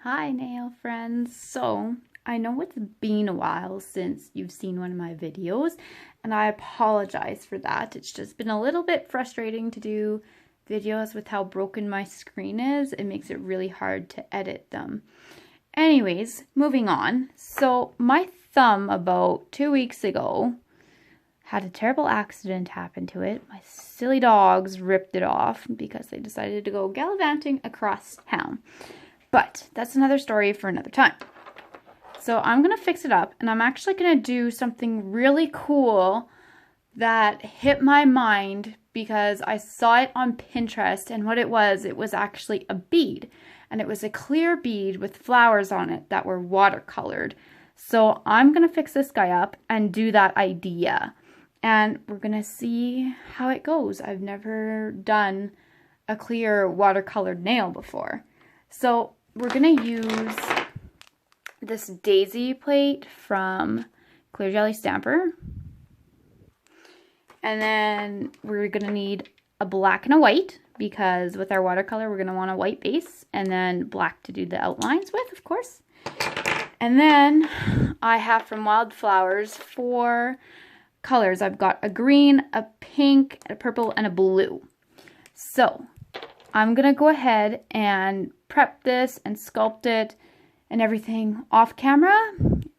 Hi nail friends. So I know it's been a while since you've seen one of my videos and I apologize for that. It's just been a little bit frustrating to do videos with how broken my screen is. It makes it really hard to edit them. Anyways, moving on. So my thumb about 2 weeks ago had a terrible accident happen to it. My silly dogs ripped it off because they decided to go gallivanting across town. But that's another story for another time. So I'm going to fix it up, and I'm actually going to do something really cool that hit my mind because I saw it on Pinterest, and what it was actually a bead. And it was a clear bead with flowers on it that were watercolored. So I'm going to fix this guy up and do that idea. And we're going to see how it goes. I've never done a clear watercolored nail before. So we're going to use this daisy plate from Clear Jelly Stamper. And then we're going to need a black and a white because with our watercolor we're going to want a white base and then black to do the outlines with, of course. And then I have from Wildflowers 4 colors. I've got a green, a pink, a purple, and a blue. So I'm going to go ahead and prep this and sculpt it and everything off camera.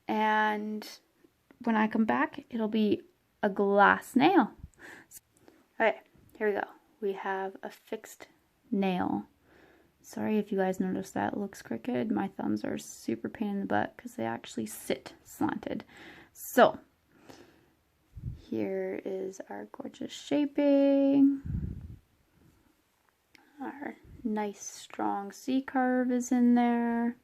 And when I come back, it'll be a glass nail. Okay, here we go. We have a fixed nail. Sorry if you guys noticed that it looks crooked. My thumbs are super pain in the butt because they actually sit slanted. So here is our gorgeous shaping. Our nice strong C curve is in there.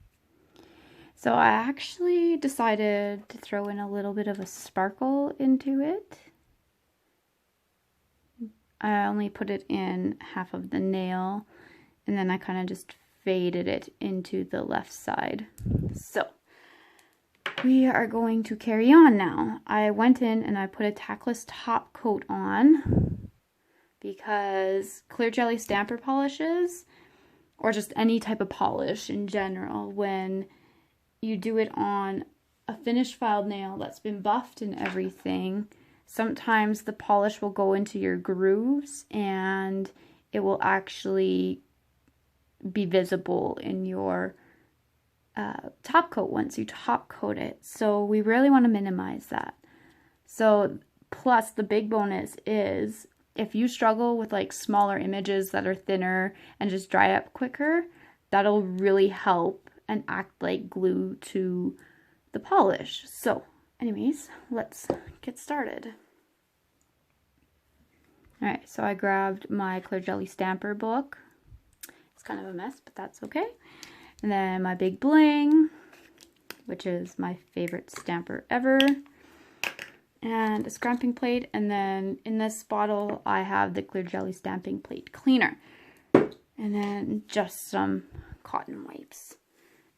So I actually decided to throw in a little bit of a sparkle into it. I only put it in half of the nail and then I kind of just faded it into the left side. So we are going to carry on now. I went in and I put a tackless top coat on because Clear Jelly Stamper polishes, or just any type of polish in general, when you do it on a finished filed nail that's been buffed and everything, sometimes the polish will go into your grooves and it will actually be visible in your top coat once you top coat it. So we really want to minimize that. So plus the big bonus is if you struggle with like smaller images that are thinner and just dry up quicker, that'll really help and act like glue to the polish. So anyways, let's get started. Alright, so I grabbed my Clear Jelly Stamper book. It's kind of a mess, but that's okay. And then my Big Bling, which is my favorite stamper ever. And a scrapping plate, and then in this bottle I have the Clear Jelly Stamping Plate Cleaner. And then just some cotton wipes.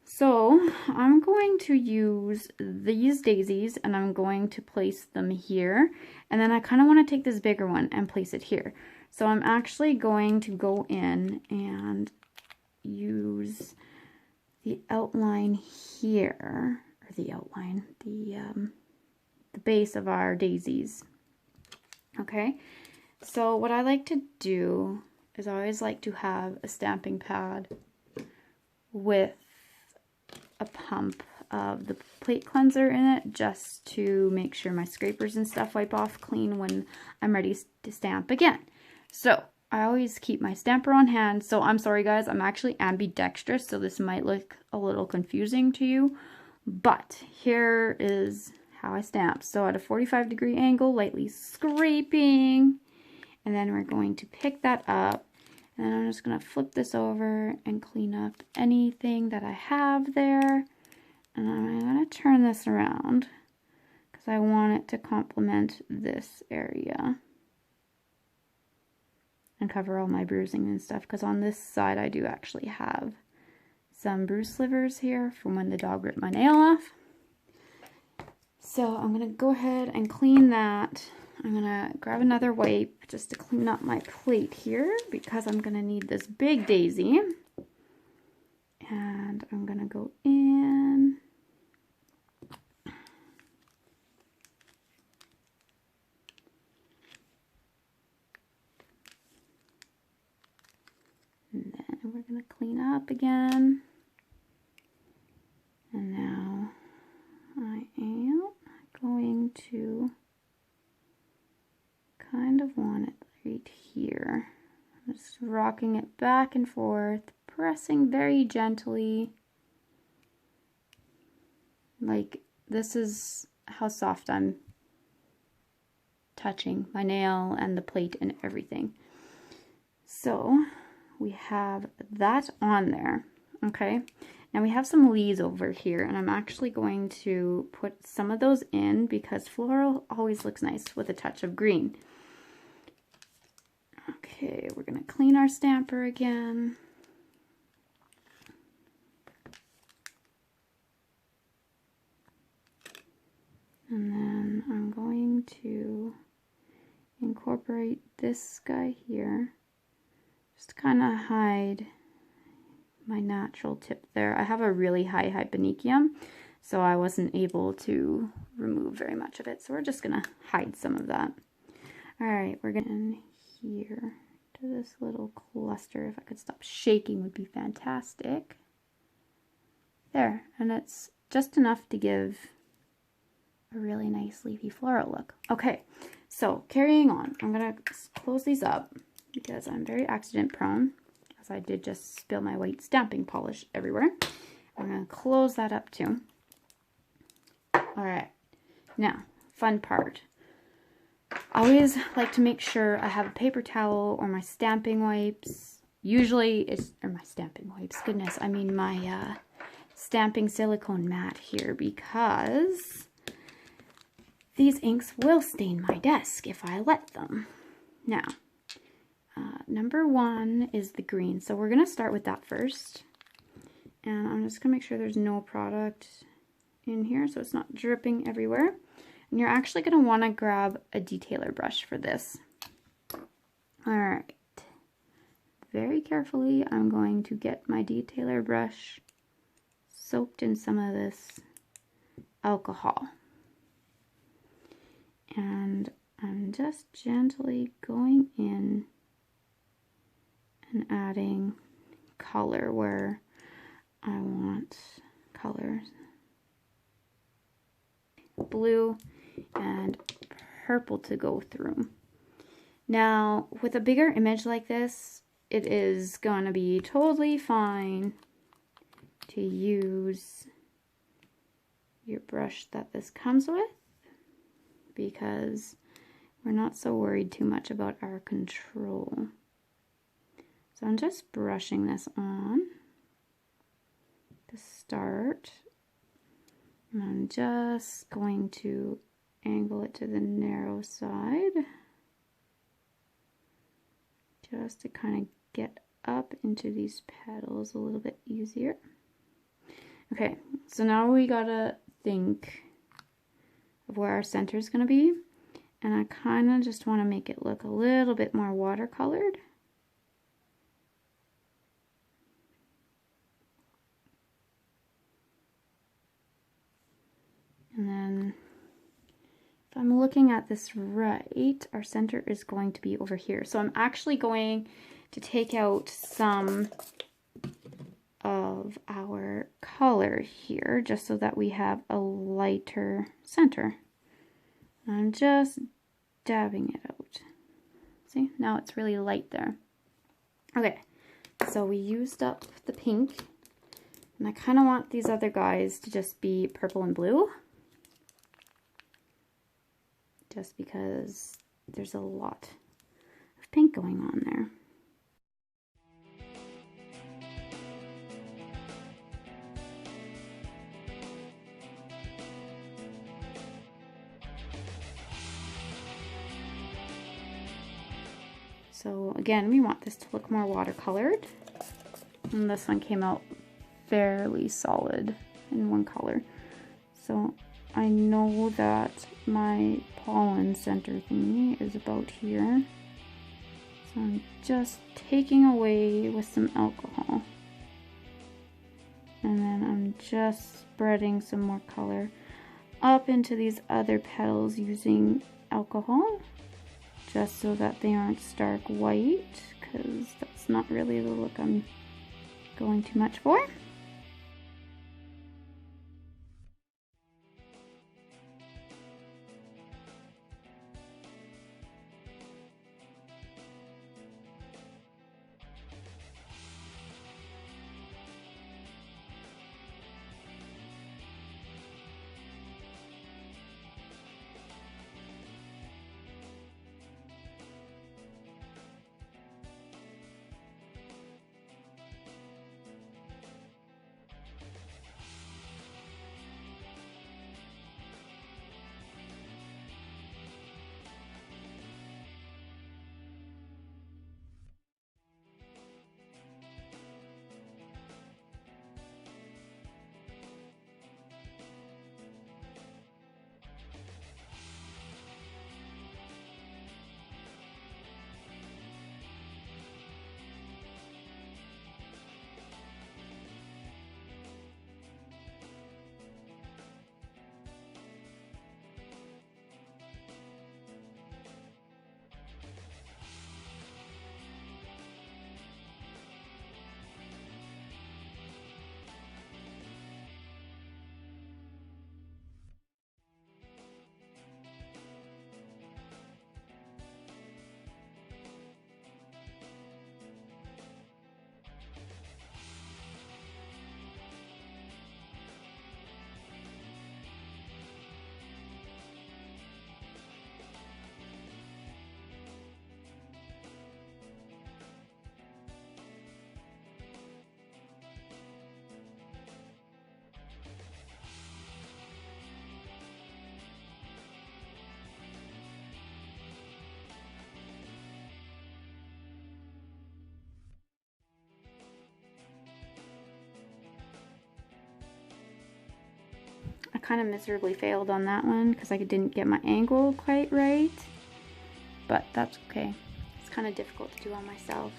So I'm going to use these daisies and I'm going to place them here. And then I kind of want to take this bigger one and place it here. So I'm actually going to go in and use the outline here, or the outline, the base of our daisies. Okay, so what I like to do is I always like to have a stamping pad with a pump of the plate cleanser in it, just to make sure my scrapers and stuff wipe off clean when I'm ready to stamp again. So I always keep my stamper on hand. So I'm sorry guys, I'm actually ambidextrous, so this might look a little confusing to you, but here is how I stamp. So at a 45-degree angle, lightly scraping, and then we're going to pick that up, and then I'm just going to flip this over and clean up anything that I have there, and I'm going to turn this around because I want it to complement this area and cover all my bruising and stuff, because on this side I do actually have some bruise slivers here from when the dog ripped my nail off. So I'm going to go ahead and clean that. I'm going to grab another wipe just to clean up my plate here because I'm going to need this big daisy. And I'm gonna go in. And then we're gonna clean up again. And now I am going to kind of want it right here. I'm just rocking it back and forth, pressing very gently. Like, this is how soft I'm touching my nail and the plate and everything. So we have that on there. Okay, now we have some leaves over here, and I'm actually going to put some of those in because floral always looks nice with a touch of green. Okay, we're gonna clean our stamper again. And then I'm going to incorporate this guy here, just to kind of hide my natural tip there. I have a really high hyponychium, so I wasn't able to remove very much of it. So we're just gonna hide some of that. All right, we're gonna in here to this little cluster. If I could stop shaking would be fantastic. There, and it's just enough to give a really nice leafy floral look. Okay, so carrying on, I'm gonna close these up because I'm very accident prone, as I did just spill my white stamping polish everywhere. I'm gonna close that up too. All right, now, fun part. I always like to make sure I have a paper towel or my stamping wipes. Usually it's, or my stamping wipes, goodness, I mean my stamping silicone mat here, because these inks will stain my desk if I let them. Now, number one is the green. So we're going to start with that first. And I'm just going to make sure there's no product in here so it's not dripping everywhere. And you're actually going to want to grab a detailer brush for this. Alright. Very carefully, I'm going to get my detailer brush soaked in some of this alcohol. And I'm just gently going in and adding color where I want color. Blue and purple to go through. Now, with a bigger image like this, it is going to be totally fine to use your brush that this comes with, because we're not so worried too much about our control. So I'm just brushing this on to start. And I'm just going to angle it to the narrow side, just to kind of get up into these petals a little bit easier. Okay, so now we gotta think of where our center is going to be, and I kind of just want to make it look a little bit more watercolored. And then if I'm looking at this right, our center is going to be over here. So I'm actually going to take out some of our color here, just so that we have a lighter center. I'm just dabbing it out. See, now it's really light there. Okay, so we used up the pink, and I kind of want these other guys to just be purple and blue, just because there's a lot of pink going on there. So again, we want this to look more watercolored, and this one came out fairly solid in one color. So I know that my pollen center thingy is about here. So I'm just taking away with some alcohol. And then I'm just spreading some more color up into these other petals using alcohol, just so that they aren't stark white, because that's not really the look I'm going too much for. I kind of miserably failed on that one because I didn't get my angle quite right, but that's okay. It's kind of difficult to do on myself.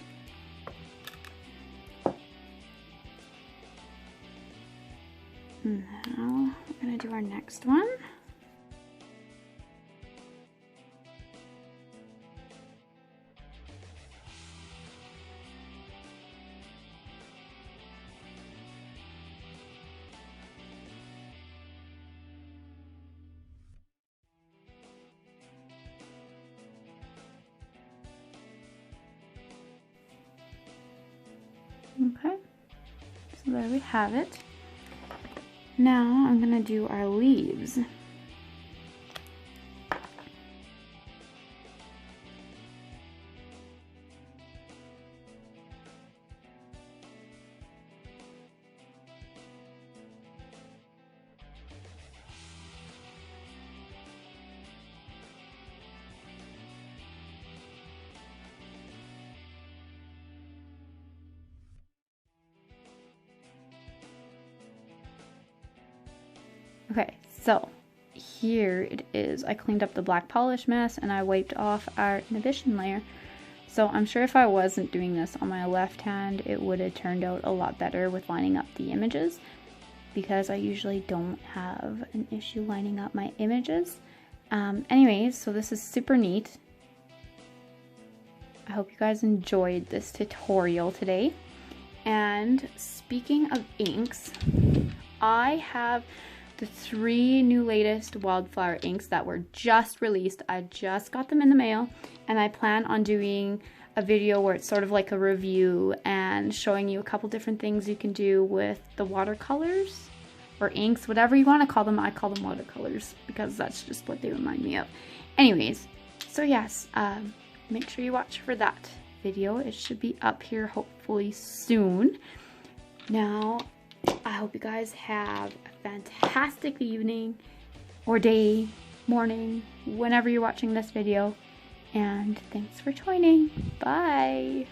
Now we're going to do our next one. Okay, so there we have it. Now I'm going to do our leaves. Okay, so here it is. I cleaned up the black polish mess and I wiped off our inhibition layer. So I'm sure if I wasn't doing this on my left hand, it would have turned out a lot better with lining up the images, because I usually don't have an issue lining up my images. Anyways, so this is super neat. I hope you guys enjoyed this tutorial today. And speaking of inks, I have the 3 new latest Wildflower inks that were just released. I just got them in the mail, and I plan on doing a video where it's sort of like a review and showing you a couple different things you can do with the watercolors or inks, whatever you want to call them. I call them watercolors because that's just what they remind me of. Anyways, so yes, make sure you watch for that video. It should be up here hopefully soon. Now, I hope you guys have a fantastic evening or day, morning, whenever you're watching this video. And thanks for joining. Bye.